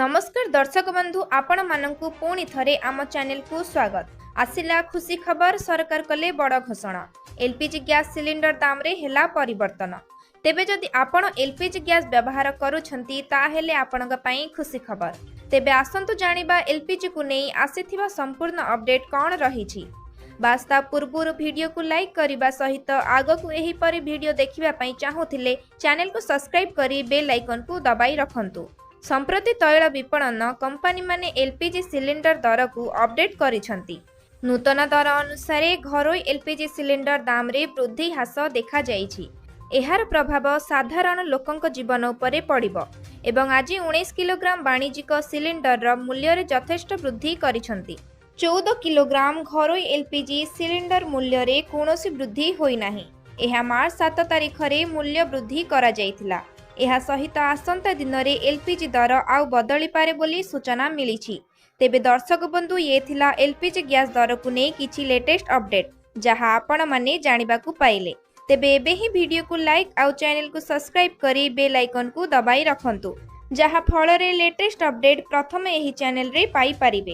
नमस्कार दर्शक बंधु आपण मानकु पुणी थरे आम चैनल को स्वागत। आसिला खुशी खबर सरकार कले बड़ घोषणा। एलपीजी गैस सिलिंडर दाम रे हेला परिवर्तन। तेबे जदि आपण एलपीजी गैस व्यवहार करूछंती ताहेले आपणक पई खुशी खबर। तेबे आसंतु जानिबा एलपीजी को नै आसीथिबा संपूर्ण अपडेट कोन रहिछि। बास्ता पूर्वरु वीडियो को लाइक करिबा सहित आगकु एही परि वीडियो देखिबा पई चाहूथिले चैनल को सब्सक्राइब करी बेल आइकन को दबाई रखंतु। संप्रति तैल विपणन कंपनी माने एलपीजी सिलिंडर दर को अपडेट करिसंती। नूतन दर अनुसार घरोई एलपीजी सिलिंडर दाम रे वृद्धि ह्रास देखा जाइछि। एहार प्रभाव साधारण लोकंक जीवन उपरे पड़िबो एवं आज 19 किलोग्राम वाणिज्यिक सिलिंडर र मूल्य रे यथेष्ट वृद्धि करिसंती। 14 किलोग्राम घरोई एलपीजी सिलिंडर मूल्य रे कोनोसी वृद्धि होई नाही। एहा मार्च 7 तारिख रे मूल्य वृद्धि करा जाइथिला। एहा सहित आसंता दिन रे एलपीजी दर आउ बदली पारे बोली सूचना मिलिछि। तेबे दर्शक बंधु ये थिला एलपीजी गैस दर को नै किछि लेटेस्ट अपडेट जहां आपण माने जानिबा को पाइले। तेबे एबे ही वीडियो को लाइक आउ चैनल को सब्सक्राइब करी बेल आइकन को दबाई रखंतु जहां फल रे लेटेस्ट अपडेट प्रथम एही चैनल रे पाई परिबे।